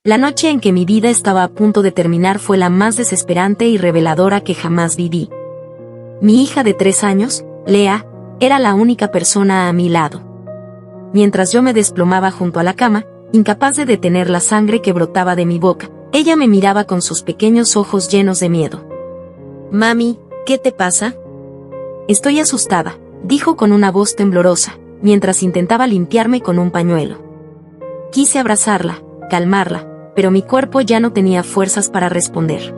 La noche en que mi vida estaba a punto de terminar fue la más desesperante y reveladora que jamás viví. Mi hija de 3 años, Lea, era la única persona a mi lado. Mientras yo me desplomaba junto a la cama, incapaz de detener la sangre que brotaba de mi boca, ella me miraba con sus pequeños ojos llenos de miedo. «Mami, ¿qué te pasa?» «Estoy asustada», dijo con una voz temblorosa, mientras intentaba limpiarme con un pañuelo. Quise abrazarla, calmarla, pero mi cuerpo ya no tenía fuerzas para responder.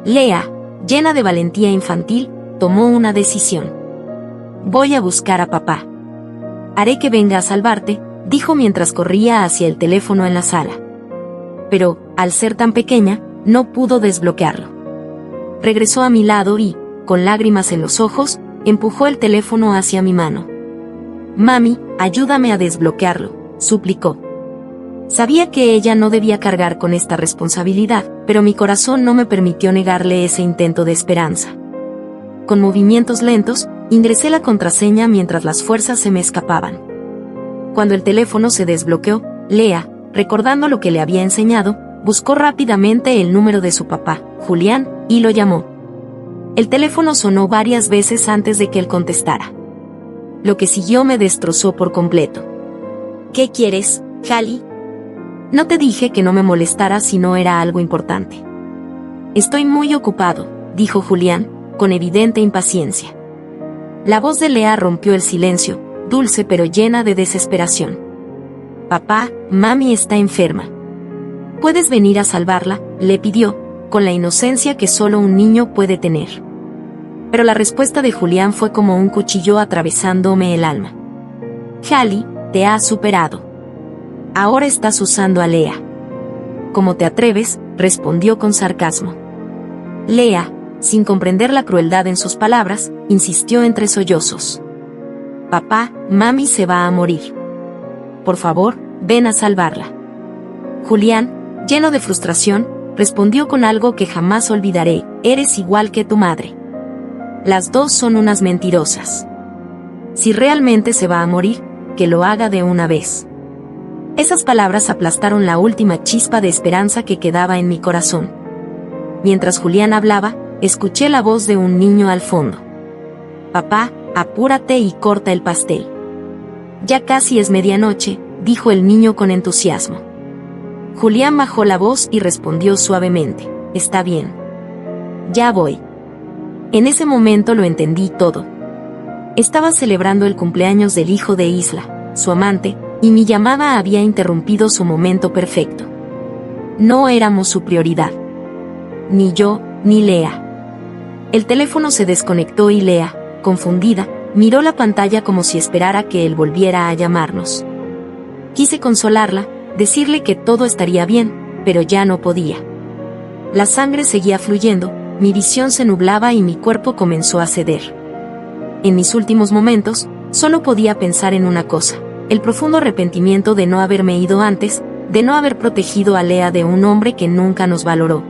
Lea, llena de valentía infantil, tomó una decisión. «Voy a buscar a papá. Haré que venga a salvarte», dijo mientras corría hacia el teléfono en la sala. Pero, al ser tan pequeña, no pudo desbloquearlo. Regresó a mi lado y, con lágrimas en los ojos, empujó el teléfono hacia mi mano. «Mami, ayúdame a desbloquearlo», suplicó. Sabía que ella no debía cargar con esta responsabilidad, pero mi corazón no me permitió negarle ese intento de esperanza. Con movimientos lentos, ingresé la contraseña mientras las fuerzas se me escapaban. Cuando el teléfono se desbloqueó, Lea, recordando lo que le había enseñado, buscó rápidamente el número de su papá, Julián, y lo llamó. El teléfono sonó varias veces antes de que él contestara. Lo que siguió me destrozó por completo. «¿Qué quieres, Hallie?» «No te dije que no me molestara si no era algo importante». «Estoy muy ocupado», dijo Julián, con evidente impaciencia. La voz de Lea rompió el silencio, dulce pero llena de desesperación. «Papá, mami está enferma. ¿Puedes venir a salvarla?», le pidió, con la inocencia que solo un niño puede tener. Pero la respuesta de Julián fue como un cuchillo atravesándome el alma. «Hallie, te has superado. Ahora estás usando a Lea». «¿Cómo te atreves?», respondió con sarcasmo. Lea, sin comprender la crueldad en sus palabras, insistió entre sollozos. «Papá, mami se va a morir. Por favor, ven a salvarla». Julián, lleno de frustración, respondió con algo que jamás olvidaré: «Eres igual que tu madre. Las dos son unas mentirosas. Si realmente se va a morir, que lo haga de una vez». Esas palabras aplastaron la última chispa de esperanza que quedaba en mi corazón. Mientras Julián hablaba, escuché la voz de un niño al fondo. «Papá, apúrate y corta el pastel. Ya casi es medianoche», dijo el niño con entusiasmo. Julián bajó la voz y respondió suavemente: «Está bien. Ya voy». En ese momento lo entendí todo. Estaba celebrando el cumpleaños del hijo de Isla, su amante, y mi llamada había interrumpido su momento perfecto. No éramos su prioridad. Ni yo, ni Lea. El teléfono se desconectó y Lea, confundida, miró la pantalla como si esperara que él volviera a llamarnos. Quise consolarla, decirle que todo estaría bien, pero ya no podía. La sangre seguía fluyendo, mi visión se nublaba y mi cuerpo comenzó a ceder. En mis últimos momentos, solo podía pensar en una cosa: el profundo arrepentimiento de no haberme ido antes, de no haber protegido a Lea de un hombre que nunca nos valoró.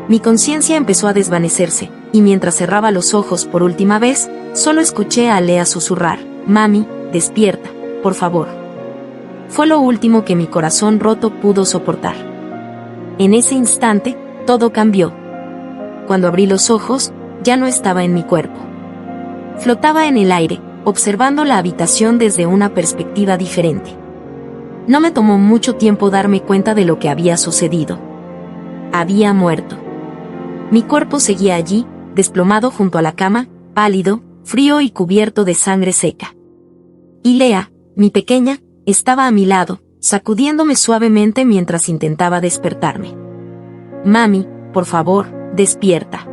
Mi conciencia empezó a desvanecerse, y mientras cerraba los ojos por última vez, solo escuché a Lea susurrar: «Mami, despierta, por favor». Fue lo último que mi corazón roto pudo soportar. En ese instante, todo cambió. Cuando abrí los ojos, ya no estaba en mi cuerpo. Flotaba en el aire, observando la habitación desde una perspectiva diferente. No me tomó mucho tiempo darme cuenta de lo que había sucedido. Había muerto. Mi cuerpo seguía allí, desplomado junto a la cama, pálido, frío y cubierto de sangre seca. Y Lea, mi pequeña, estaba a mi lado, sacudiéndome suavemente mientras intentaba despertarme. «Mami, por favor, despierta.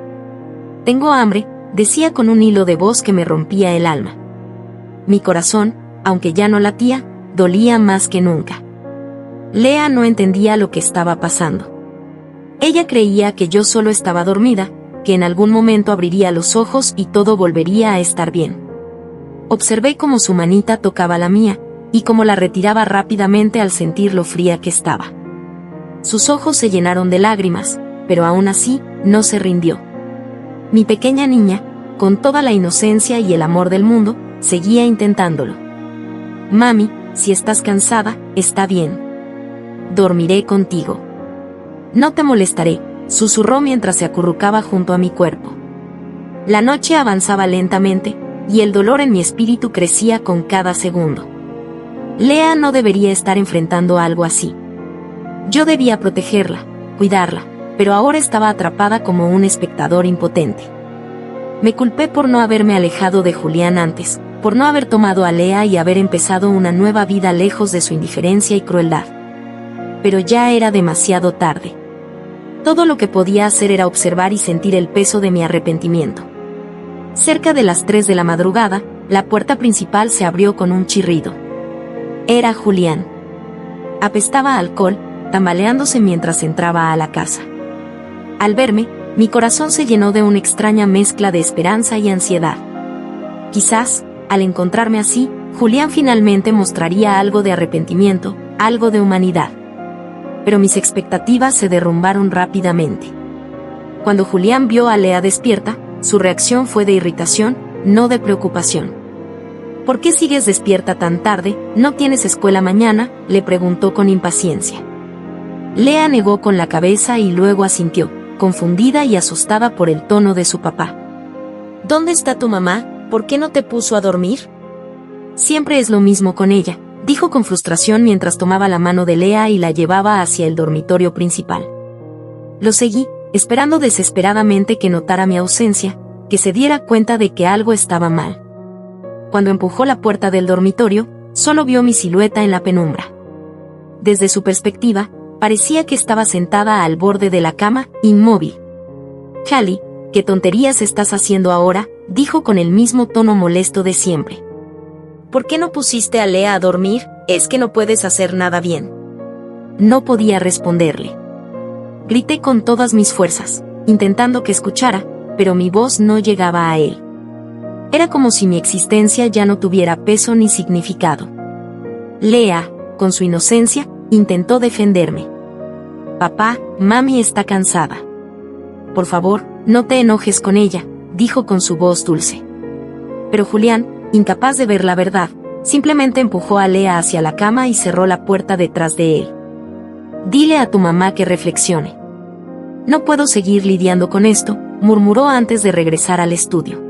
Tengo hambre», decía con un hilo de voz que me rompía el alma. Mi corazón, aunque ya no latía, dolía más que nunca. Lea no entendía lo que estaba pasando. Ella creía que yo solo estaba dormida, que en algún momento abriría los ojos y todo volvería a estar bien. Observé cómo su manita tocaba la mía, y cómo la retiraba rápidamente al sentir lo fría que estaba. Sus ojos se llenaron de lágrimas, pero aún así, no se rindió. Mi pequeña niña, con toda la inocencia y el amor del mundo, seguía intentándolo. «Mami, si estás cansada, está bien. dormiré contigo. No te molestaré, susurró mientras se acurrucaba junto a mi cuerpo. La noche avanzaba lentamente, y el dolor en mi espíritu crecía con cada segundo. Lea no debería estar enfrentando algo así. Yo debía protegerla, cuidarla, pero ahora estaba atrapada como un espectador impotente. Me culpé por no haberme alejado de Julián antes, por no haber tomado a Lea y haber empezado una nueva vida lejos de su indiferencia y crueldad. Pero ya era demasiado tarde. Todo lo que podía hacer era observar y sentir el peso de mi arrepentimiento. Cerca de las 3 de la madrugada, la puerta principal se abrió con un chirrido. Era Julián. Apestaba a alcohol, tambaleándose mientras entraba a la casa. Al verme, mi corazón se llenó de una extraña mezcla de esperanza y ansiedad. Quizás, al encontrarme así, Julián finalmente mostraría algo de arrepentimiento, algo de humanidad. Pero mis expectativas se derrumbaron rápidamente. Cuando Julián vio a Lea despierta, su reacción fue de irritación, no de preocupación. ¿Por qué sigues despierta tan tarde? ¿No tienes escuela mañana?, le preguntó con impaciencia. Lea negó con la cabeza y luego asintió, confundida y asustada por el tono de su papá. ¿Dónde está tu mamá? ¿Por qué no te puso a dormir? Siempre es lo mismo con ella, dijo con frustración mientras tomaba la mano de Lea y la llevaba hacia el dormitorio principal. Lo seguí, esperando desesperadamente que notara mi ausencia, que se diera cuenta de que algo estaba mal. Cuando empujó la puerta del dormitorio, solo vio mi silueta en la penumbra. Desde su perspectiva, parecía que estaba sentada al borde de la cama, inmóvil. Hallie, ¿qué tonterías estás haciendo ahora?, dijo con el mismo tono molesto de siempre. ¿Por qué no pusiste a Lea a dormir? ¿Es que no puedes hacer nada bien? No podía responderle. Grité con todas mis fuerzas, intentando que escuchara, pero mi voz no llegaba a él. Era como si mi existencia ya no tuviera peso ni significado. Lea, con su inocencia, intentó defenderme. Papá, mami está cansada. Por favor, no te enojes con ella, dijo con su voz dulce. Pero Julián, incapaz de ver la verdad, simplemente empujó a Lea hacia la cama y cerró la puerta detrás de él. Dile a tu mamá que reflexione. No puedo seguir lidiando con esto, murmuró antes de regresar al estudio.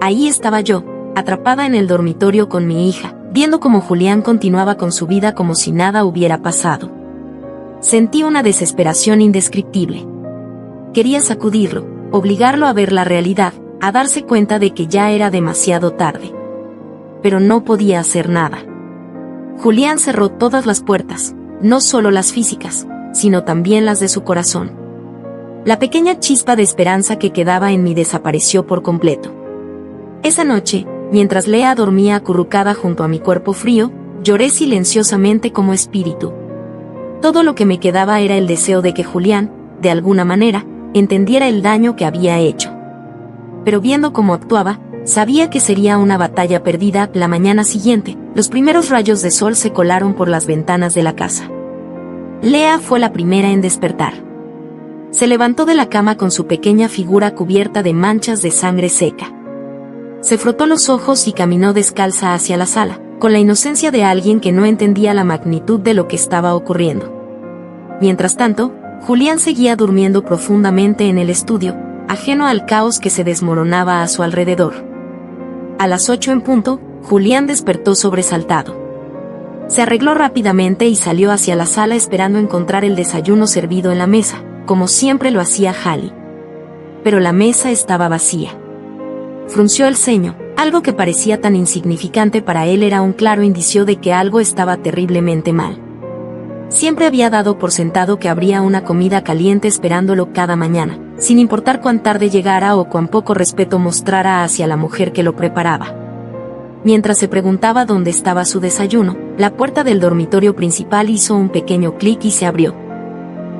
Ahí estaba yo, atrapada en el dormitorio con mi hija, viendo cómo Julián continuaba con su vida como si nada hubiera pasado. Sentí una desesperación indescriptible. Quería sacudirlo, obligarlo a ver la realidad, a darse cuenta de que ya era demasiado tarde. Pero no podía hacer nada. Julián cerró todas las puertas, no solo las físicas, sino también las de su corazón. La pequeña chispa de esperanza que quedaba en mí desapareció por completo. Esa noche, mientras Lea dormía acurrucada junto a mi cuerpo frío, lloré silenciosamente como espíritu. Todo lo que me quedaba era el deseo de que Julián, de alguna manera, entendiera el daño que había hecho. Pero viendo cómo actuaba, sabía que sería una batalla perdida. La mañana siguiente, los primeros rayos de sol se colaron por las ventanas de la casa. Lea fue la primera en despertar. Se levantó de la cama con su pequeña figura cubierta de manchas de sangre seca. Se frotó los ojos y caminó descalza hacia la sala, con la inocencia de alguien que no entendía la magnitud de lo que estaba ocurriendo. Mientras tanto, Julián seguía durmiendo profundamente en el estudio, ajeno al caos que se desmoronaba a su alrededor. A las 8 en punto, Julián despertó sobresaltado. Se arregló rápidamente y salió hacia la sala esperando encontrar el desayuno servido en la mesa, como siempre lo hacía Hallie. Pero la mesa estaba vacía. Frunció el ceño, algo que parecía tan insignificante para él era un claro indicio de que algo estaba terriblemente mal. Siempre había dado por sentado que habría una comida caliente esperándolo cada mañana, sin importar cuán tarde llegara o cuán poco respeto mostrara hacia la mujer que lo preparaba. Mientras se preguntaba dónde estaba su desayuno, la puerta del dormitorio principal hizo un pequeño clic y se abrió.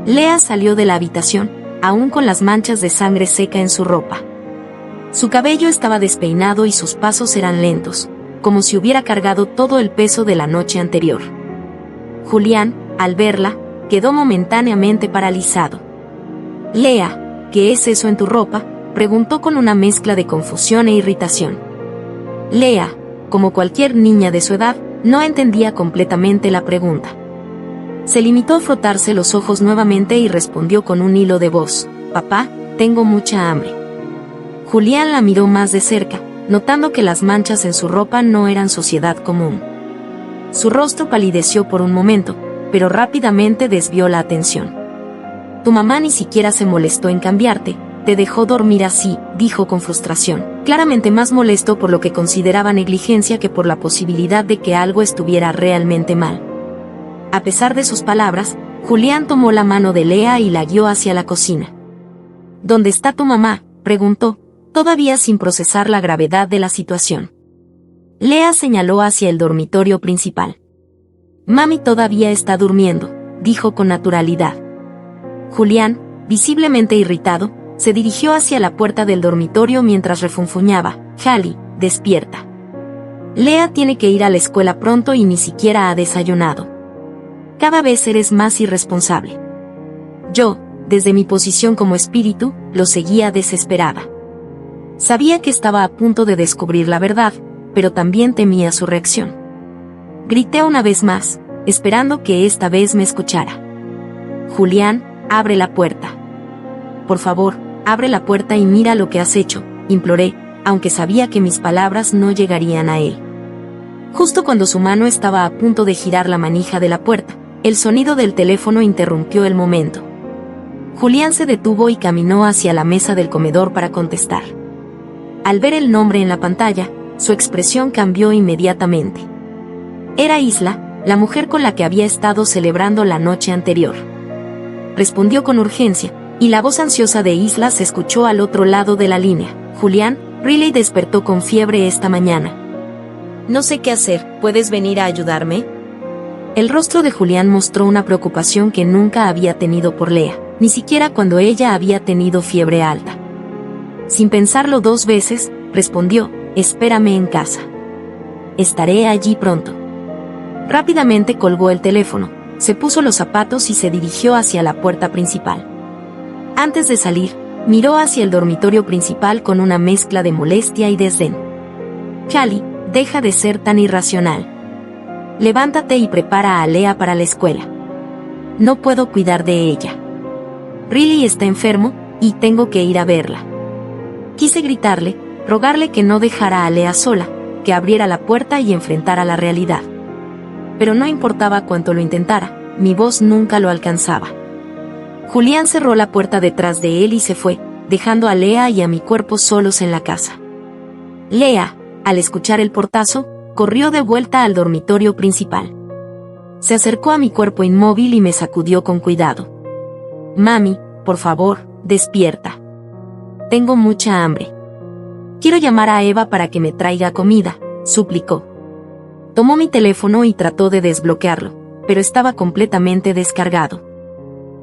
Lea salió de la habitación, aún con las manchas de sangre seca en su ropa. Su cabello estaba despeinado y sus pasos eran lentos, como si hubiera cargado todo el peso de la noche anterior. Julián, al verla, quedó momentáneamente paralizado. Lea, ¿qué es eso en tu ropa?, preguntó con una mezcla de confusión e irritación. Lea, como cualquier niña de su edad, no entendía completamente la pregunta. Se limitó a frotarse los ojos nuevamente y respondió con un hilo de voz: «Papá, tengo mucha hambre». Julián la miró más de cerca, notando que las manchas en su ropa no eran suciedad común. Su rostro palideció por un momento, pero rápidamente desvió la atención. «Tu mamá ni siquiera se molestó en cambiarte, te dejó dormir así», dijo con frustración, claramente más molesto por lo que consideraba negligencia que por la posibilidad de que algo estuviera realmente mal. A pesar de sus palabras, Julián tomó la mano de Lea y la guió hacia la cocina. «¿Dónde está tu mamá?», preguntó, todavía sin procesar la gravedad de la situación. Lea señaló hacia el dormitorio principal. «Mami todavía está durmiendo», dijo con naturalidad. Julián, visiblemente irritado, se dirigió hacia la puerta del dormitorio mientras refunfuñaba: «Hallie, despierta. Lea tiene que ir a la escuela pronto y ni siquiera ha desayunado. Cada vez eres más irresponsable». Yo, desde mi posición como espíritu, lo seguía desesperada. Sabía que estaba a punto de descubrir la verdad, pero también temía su reacción. Grité una vez más, esperando que esta vez me escuchara. «Julián, abre la puerta. Por favor, abre la puerta y mira lo que has hecho», imploré, aunque sabía que mis palabras no llegarían a él. Justo cuando su mano estaba a punto de girar la manija de la puerta, el sonido del teléfono interrumpió el momento. Julián se detuvo y caminó hacia la mesa del comedor para contestar. Al ver el nombre en la pantalla, su expresión cambió inmediatamente. Era Isla, la mujer con la que había estado celebrando la noche anterior. Respondió con urgencia, y la voz ansiosa de Isla se escuchó al otro lado de la línea. «Julián, Riley despertó con fiebre esta mañana. No sé qué hacer, ¿puedes venir a ayudarme?». El rostro de Julián mostró una preocupación que nunca había tenido por Lea, ni siquiera cuando ella había tenido fiebre alta. Sin pensarlo dos veces, respondió: «Espérame en casa. Estaré allí pronto». Rápidamente colgó el teléfono, se puso los zapatos y se dirigió hacia la puerta principal. Antes de salir, miró hacia el dormitorio principal con una mezcla de molestia y desdén. «Hallie, deja de ser tan irracional. Levántate y prepara a Lea para la escuela. No puedo cuidar de ella. Riley está enfermo, y tengo que ir a verla». Quise gritarle, rogarle que no dejara a Lea sola, que abriera la puerta y enfrentara la realidad. Pero no importaba cuánto lo intentara, mi voz nunca lo alcanzaba. Julián cerró la puerta detrás de él y se fue, dejando a Lea y a mi cuerpo solos en la casa. Lea, al escuchar el portazo, corrió de vuelta al dormitorio principal. Se acercó a mi cuerpo inmóvil y me sacudió con cuidado. «Mami, por favor, despierta. Tengo mucha hambre. Quiero llamar a Eva para que me traiga comida», suplicó. Tomó mi teléfono y trató de desbloquearlo, pero estaba completamente descargado.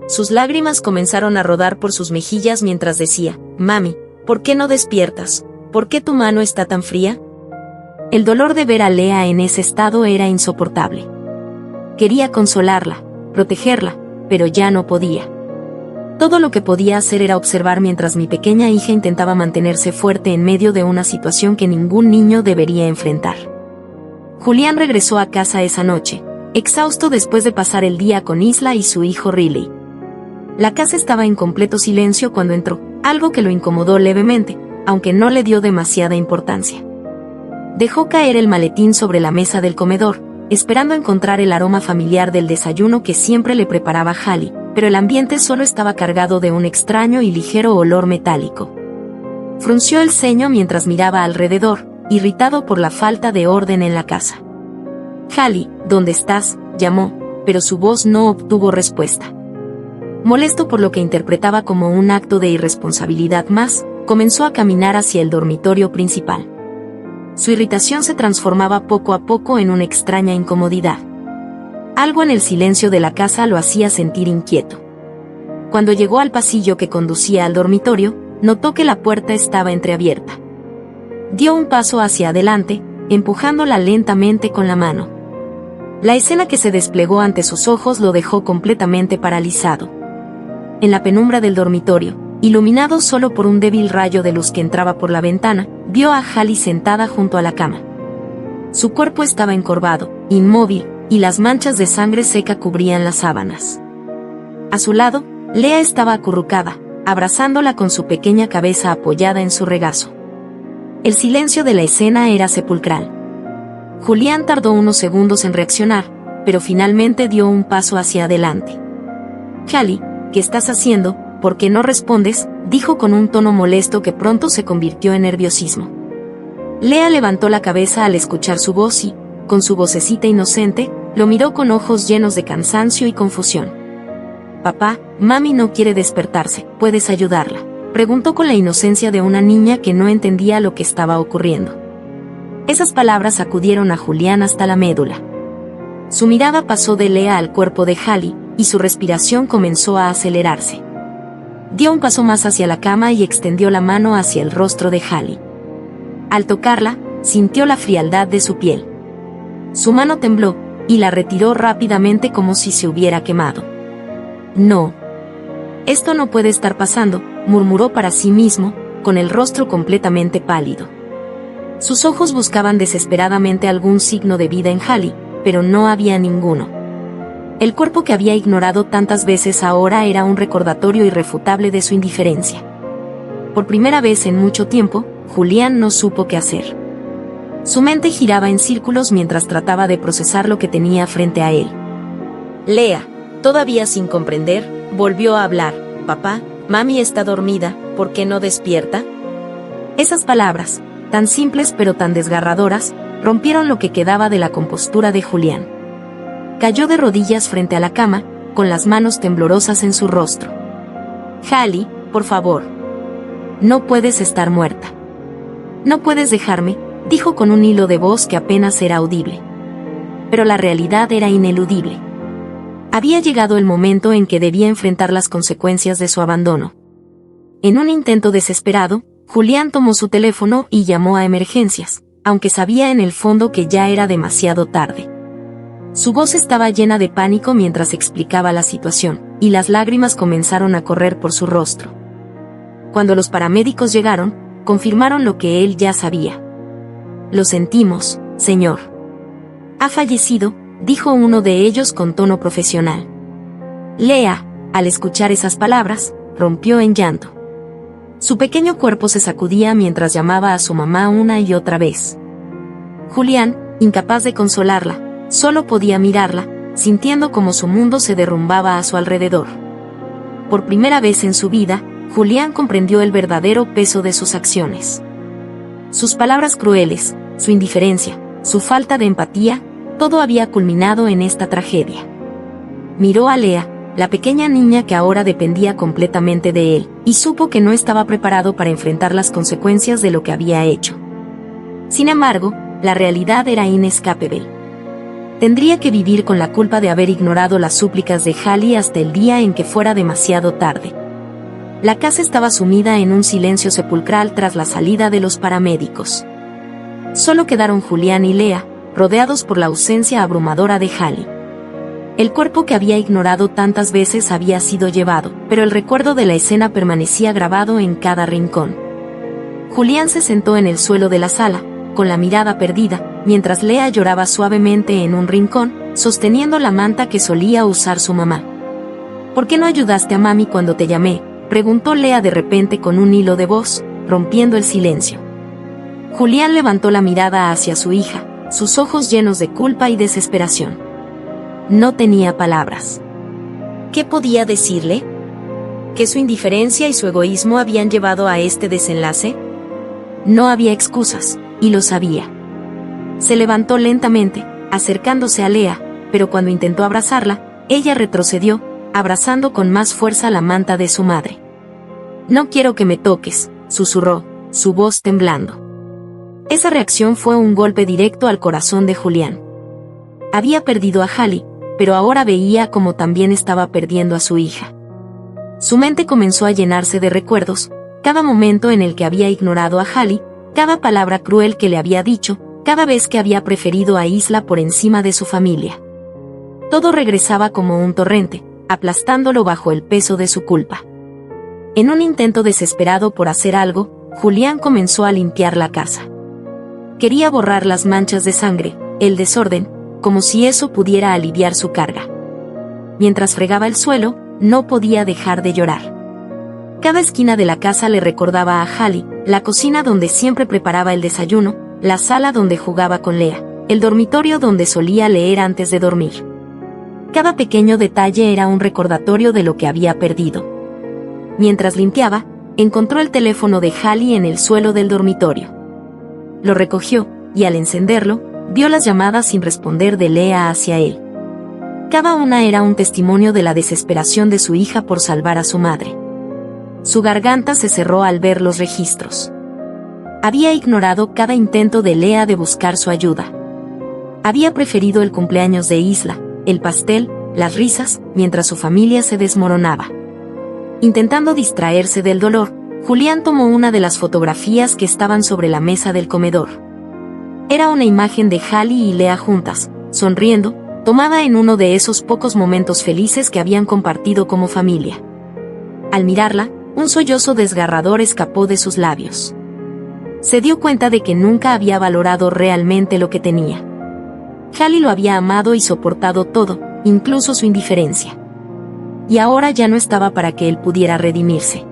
Sus lágrimas comenzaron a rodar por sus mejillas mientras decía: «Mami, ¿por qué no despiertas? ¿Por qué tu mano está tan fría?». El dolor de ver a Lea en ese estado era insoportable. Quería consolarla, protegerla, pero ya no podía. Todo lo que podía hacer era observar mientras mi pequeña hija intentaba mantenerse fuerte en medio de una situación que ningún niño debería enfrentar. Julián regresó a casa esa noche, exhausto después de pasar el día con Isla y su hijo Riley. La casa estaba en completo silencio cuando entró, algo que lo incomodó levemente, aunque no le dio demasiada importancia. Dejó caer el maletín sobre la mesa del comedor, esperando encontrar el aroma familiar del desayuno que siempre le preparaba Hallie, pero el ambiente solo estaba cargado de un extraño y ligero olor metálico. Frunció el ceño mientras miraba alrededor, irritado por la falta de orden en la casa. «Hallie, ¿dónde estás?», llamó, pero su voz no obtuvo respuesta. Molesto por lo que interpretaba como un acto de irresponsabilidad más, comenzó a caminar hacia el dormitorio principal. Su irritación se transformaba poco a poco en una extraña incomodidad. Algo en el silencio de la casa lo hacía sentir inquieto. Cuando llegó al pasillo que conducía al dormitorio, notó que la puerta estaba entreabierta. Dio un paso hacia adelante, empujándola lentamente con la mano. La escena que se desplegó ante sus ojos lo dejó completamente paralizado. En la penumbra del dormitorio, iluminado solo por un débil rayo de luz que entraba por la ventana, vio a Hallie sentada junto a la cama. Su cuerpo estaba encorvado, inmóvil, y las manchas de sangre seca cubrían las sábanas. A su lado, Lea estaba acurrucada, abrazándola con su pequeña cabeza apoyada en su regazo. El silencio de la escena era sepulcral. Julián tardó unos segundos en reaccionar, pero finalmente dio un paso hacia adelante. «Hallie, ¿qué estás haciendo? ¿Por qué no respondes?», dijo con un tono molesto que pronto se convirtió en nerviosismo. Lea levantó la cabeza al escuchar su voz y, con su vocecita inocente, lo miró con ojos llenos de cansancio y confusión. «Papá, mami no quiere despertarse, ¿puedes ayudarla?», preguntó con la inocencia de una niña que no entendía lo que estaba ocurriendo. Esas palabras sacudieron a Julián hasta la médula. Su mirada pasó de Lea al cuerpo de Hallie, y su respiración comenzó a acelerarse. Dio un paso más hacia la cama y extendió la mano hacia el rostro de Hallie. Al tocarla, sintió la frialdad de su piel. Su mano tembló, y la retiró rápidamente como si se hubiera quemado. «No. Esto no puede estar pasando», murmuró para sí mismo, con el rostro completamente pálido. Sus ojos buscaban desesperadamente algún signo de vida en Hallie, pero no había ninguno. El cuerpo que había ignorado tantas veces ahora era un recordatorio irrefutable de su indiferencia. Por primera vez en mucho tiempo, Julián no supo qué hacer. Su mente giraba en círculos mientras trataba de procesar lo que tenía frente a él. Lea, todavía sin comprender, volvió a hablar. «Papá, mami está dormida, ¿por qué no despierta?». Esas palabras, tan simples pero tan desgarradoras, rompieron lo que quedaba de la compostura de Julián. Cayó de rodillas frente a la cama, con las manos temblorosas en su rostro. «Hallie, por favor. No puedes estar muerta. No puedes dejarme», dijo con un hilo de voz que apenas era audible. Pero la realidad era ineludible. Había llegado el momento en que debía enfrentar las consecuencias de su abandono. En un intento desesperado, Julián tomó su teléfono y llamó a emergencias, aunque sabía en el fondo que ya era demasiado tarde. Su voz estaba llena de pánico mientras explicaba la situación, y las lágrimas comenzaron a correr por su rostro. Cuando los paramédicos llegaron, confirmaron lo que él ya sabía. «Lo sentimos, señor. Ha fallecido», dijo uno de ellos con tono profesional. Lea, al escuchar esas palabras, rompió en llanto. Su pequeño cuerpo se sacudía mientras llamaba a su mamá una y otra vez. Julián, incapaz de consolarla, solo podía mirarla, sintiendo como su mundo se derrumbaba a su alrededor. Por primera vez en su vida, Julián comprendió el verdadero peso de sus acciones. Sus palabras crueles, su indiferencia, su falta de empatía, todo había culminado en esta tragedia. Miró a Lea, la pequeña niña que ahora dependía completamente de él, y supo que no estaba preparado para enfrentar las consecuencias de lo que había hecho. Sin embargo, la realidad era inescapable. Tendría que vivir con la culpa de haber ignorado las súplicas de Hallie hasta el día en que fuera demasiado tarde. La casa estaba sumida en un silencio sepulcral tras la salida de los paramédicos. Solo quedaron Julián y Lea, rodeados por la ausencia abrumadora de Hallie. El cuerpo que había ignorado tantas veces había sido llevado, pero el recuerdo de la escena permanecía grabado en cada rincón. Julián se sentó en el suelo de la sala, con la mirada perdida, mientras Lea lloraba suavemente en un rincón, sosteniendo la manta que solía usar su mamá. «¿Por qué no ayudaste a mami cuando te llamé?», preguntó Lea de repente con un hilo de voz, rompiendo el silencio. Julián levantó la mirada hacia su hija, sus ojos llenos de culpa y desesperación. No tenía palabras. ¿Qué podía decirle? ¿Que su indiferencia y su egoísmo habían llevado a este desenlace? No había excusas, y lo sabía. Se levantó lentamente, acercándose a Lea, pero cuando intentó abrazarla, ella retrocedió, abrazando con más fuerza la manta de su madre. «No quiero que me toques», susurró, su voz temblando. Esa reacción fue un golpe directo al corazón de Julián. Había perdido a Hallie, pero ahora veía como también estaba perdiendo a su hija. Su mente comenzó a llenarse de recuerdos, cada momento en el que había ignorado a Hallie, cada palabra cruel que le había dicho, cada vez que había preferido a Isla por encima de su familia. Todo regresaba como un torrente, aplastándolo bajo el peso de su culpa. En un intento desesperado por hacer algo, Julián comenzó a limpiar la casa. Quería borrar las manchas de sangre, el desorden, como si eso pudiera aliviar su carga. Mientras fregaba el suelo, no podía dejar de llorar. Cada esquina de la casa le recordaba a Hallie, la cocina donde siempre preparaba el desayuno, la sala donde jugaba con Lea, el dormitorio donde solía leer antes de dormir. Cada pequeño detalle era un recordatorio de lo que había perdido. Mientras limpiaba, encontró el teléfono de Hallie en el suelo del dormitorio. Lo recogió, y al encenderlo, vio las llamadas sin responder de Lea hacia él. Cada una era un testimonio de la desesperación de su hija por salvar a su madre. Su garganta se cerró al ver los registros. Había ignorado cada intento de Lea de buscar su ayuda. Había preferido el cumpleaños de Isla, el pastel, las risas, mientras su familia se desmoronaba. Intentando distraerse del dolor, Julián tomó una de las fotografías que estaban sobre la mesa del comedor. Era una imagen de Hallie y Lea juntas, sonriendo, tomada en uno de esos pocos momentos felices que habían compartido como familia. Al mirarla, un sollozo desgarrador escapó de sus labios. Se dio cuenta de que nunca había valorado realmente lo que tenía. Hallie lo había amado y soportado todo, incluso su indiferencia. Y ahora ya no estaba para que él pudiera redimirse.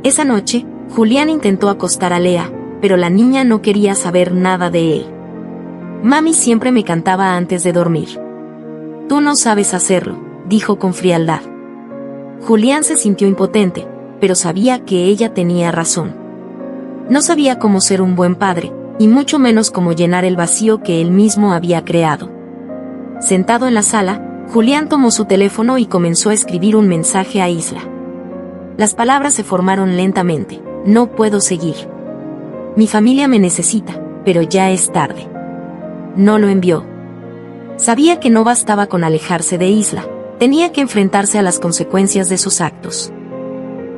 Esa noche, Julián intentó acostar a Lea, pero la niña no quería saber nada de él. Mami siempre me cantaba antes de dormir. Tú no sabes hacerlo, dijo con frialdad. Julián se sintió impotente, pero sabía que ella tenía razón. No sabía cómo ser un buen padre, y mucho menos cómo llenar el vacío que él mismo había creado. Sentado en la sala, Julián tomó su teléfono y comenzó a escribir un mensaje a Isla. Las palabras se formaron lentamente. No puedo seguir. Mi familia me necesita, pero ya es tarde. No lo envió. Sabía que no bastaba con alejarse de Isla, tenía que enfrentarse a las consecuencias de sus actos.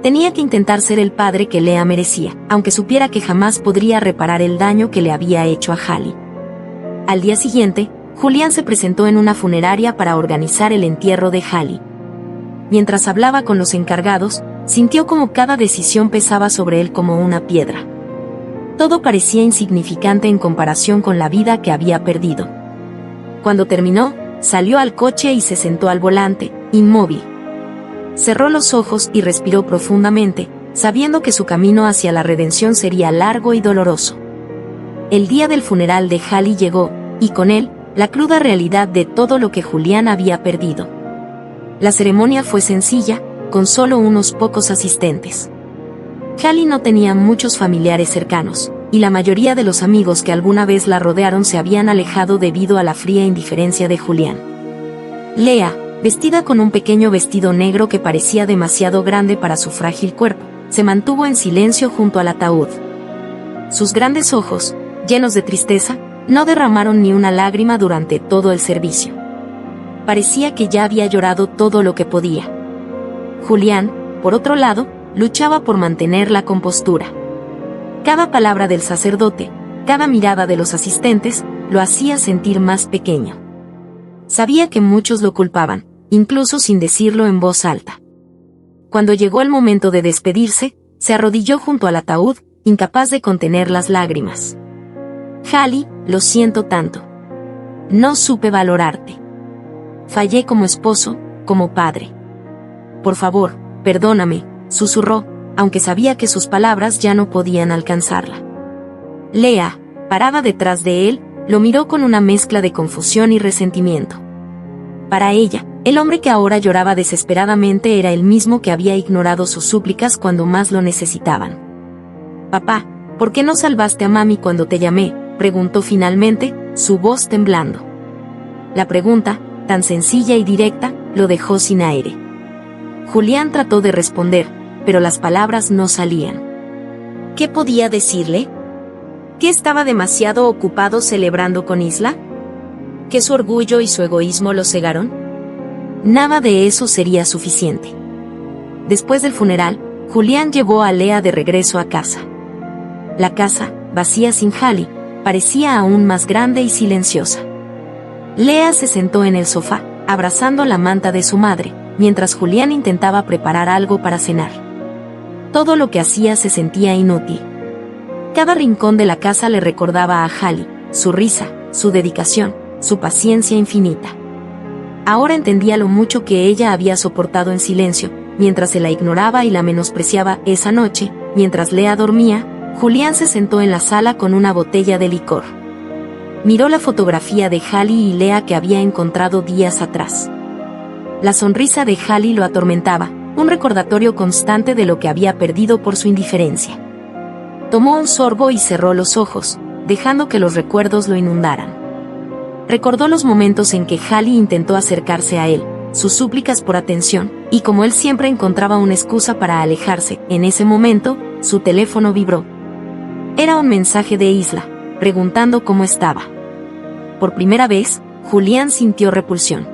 Tenía que intentar ser el padre que Lea merecía, aunque supiera que jamás podría reparar el daño que le había hecho a Hallie. Al día siguiente, Julián se presentó en una funeraria para organizar el entierro de Hallie. Mientras hablaba con los encargados, sintió como cada decisión pesaba sobre él como una piedra. Todo parecía insignificante en comparación con la vida que había perdido. Cuando terminó, salió al coche y se sentó al volante, inmóvil. Cerró los ojos y respiró profundamente, sabiendo que su camino hacia la redención sería largo y doloroso. El día del funeral de Hallie llegó, y con él, la cruda realidad de todo lo que Julián había perdido. La ceremonia fue sencilla, con solo unos pocos asistentes. Hallie no tenía muchos familiares cercanos, y la mayoría de los amigos que alguna vez la rodearon se habían alejado debido a la fría indiferencia de Julián. Lea, vestida con un pequeño vestido negro que parecía demasiado grande para su frágil cuerpo, se mantuvo en silencio junto al ataúd. Sus grandes ojos, llenos de tristeza, no derramaron ni una lágrima durante todo el servicio. Parecía que ya había llorado todo lo que podía. Julián, por otro lado, luchaba por mantener la compostura. Cada palabra del sacerdote, cada mirada de los asistentes, lo hacía sentir más pequeño. Sabía que muchos lo culpaban, incluso sin decirlo en voz alta. Cuando llegó el momento de despedirse, se arrodilló junto al ataúd, incapaz de contener las lágrimas. Hallie, lo siento tanto. No supe valorarte. Fallé como esposo, como padre. Por favor, perdóname, susurró, aunque sabía que sus palabras ya no podían alcanzarla. Lea, parada detrás de él, lo miró con una mezcla de confusión y resentimiento. Para ella, el hombre que ahora lloraba desesperadamente era el mismo que había ignorado sus súplicas cuando más lo necesitaban. «Papá, ¿por qué no salvaste a mami cuando te llamé?», preguntó finalmente, su voz temblando. La pregunta, tan sencilla y directa, lo dejó sin aire. Julián trató de responder, pero las palabras no salían. ¿Qué podía decirle? ¿Que estaba demasiado ocupado celebrando con Isla? ¿Que su orgullo y su egoísmo lo cegaron? Nada de eso sería suficiente. Después del funeral, Julián llevó a Lea de regreso a casa. La casa, vacía sin Hallie, parecía aún más grande y silenciosa. Lea se sentó en el sofá, abrazando la manta de su madre, mientras Julián intentaba preparar algo para cenar. Todo lo que hacía se sentía inútil. Cada rincón de la casa le recordaba a Hallie, su risa, su dedicación, su paciencia infinita. Ahora entendía lo mucho que ella había soportado en silencio, mientras se la ignoraba y la menospreciaba. Esa noche, mientras Lea dormía, Julián se sentó en la sala con una botella de licor. Miró la fotografía de Hallie y Lea que había encontrado días atrás. La sonrisa de Hallie lo atormentaba, un recordatorio constante de lo que había perdido por su indiferencia. Tomó un sorbo y cerró los ojos, dejando que los recuerdos lo inundaran. Recordó los momentos en que Hallie intentó acercarse a él, sus súplicas por atención, y como él siempre encontraba una excusa para alejarse. En ese momento, su teléfono vibró. Era un mensaje de Isla, preguntando cómo estaba. Por primera vez, Julián sintió repulsión.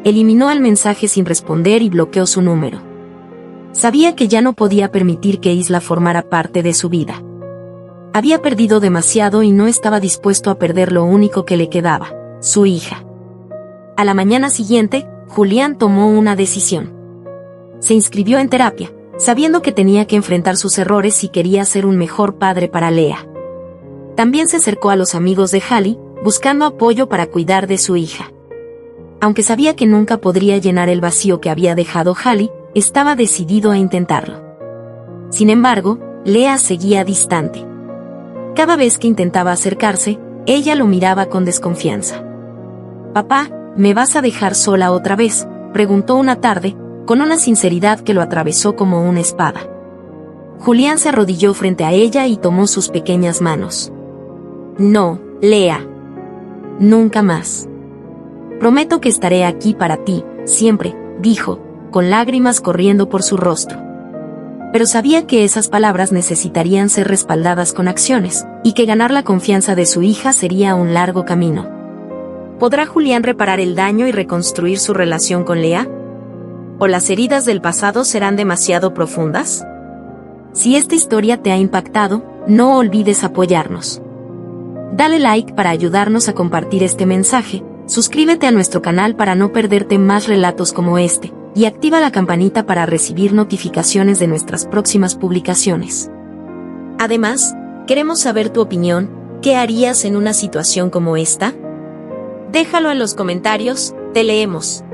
Eliminó el mensaje sin responder y bloqueó su número. Sabía que ya no podía permitir que Isla formara parte de su vida. Había perdido demasiado y no estaba dispuesto a perder lo único que le quedaba, su hija. A la mañana siguiente, Julián tomó una decisión. Se inscribió en terapia, sabiendo que tenía que enfrentar sus errores si quería ser un mejor padre para Lea. También se acercó a los amigos de Hallie, buscando apoyo para cuidar de su hija. Aunque sabía que nunca podría llenar el vacío que había dejado Hallie, estaba decidido a intentarlo. Sin embargo, Lea seguía distante. Cada vez que intentaba acercarse, ella lo miraba con desconfianza. «Papá, ¿me vas a dejar sola otra vez?», preguntó una tarde, con una sinceridad que lo atravesó como una espada. Julián se arrodilló frente a ella y tomó sus pequeñas manos. «No, Lea. Nunca más. Prometo que estaré aquí para ti, siempre», dijo, con lágrimas corriendo por su rostro. Pero sabía que esas palabras necesitarían ser respaldadas con acciones, y que ganar la confianza de su hija sería un largo camino. ¿Podrá Julián reparar el daño y reconstruir su relación con Lea? ¿O las heridas del pasado serán demasiado profundas? Si esta historia te ha impactado, no olvides apoyarnos. Dale like para ayudarnos a compartir este mensaje, suscríbete a nuestro canal para no perderte más relatos como este, y activa la campanita para recibir notificaciones de nuestras próximas publicaciones. Además, queremos saber tu opinión. ¿Qué harías en una situación como esta? Déjalo en los comentarios, te leemos.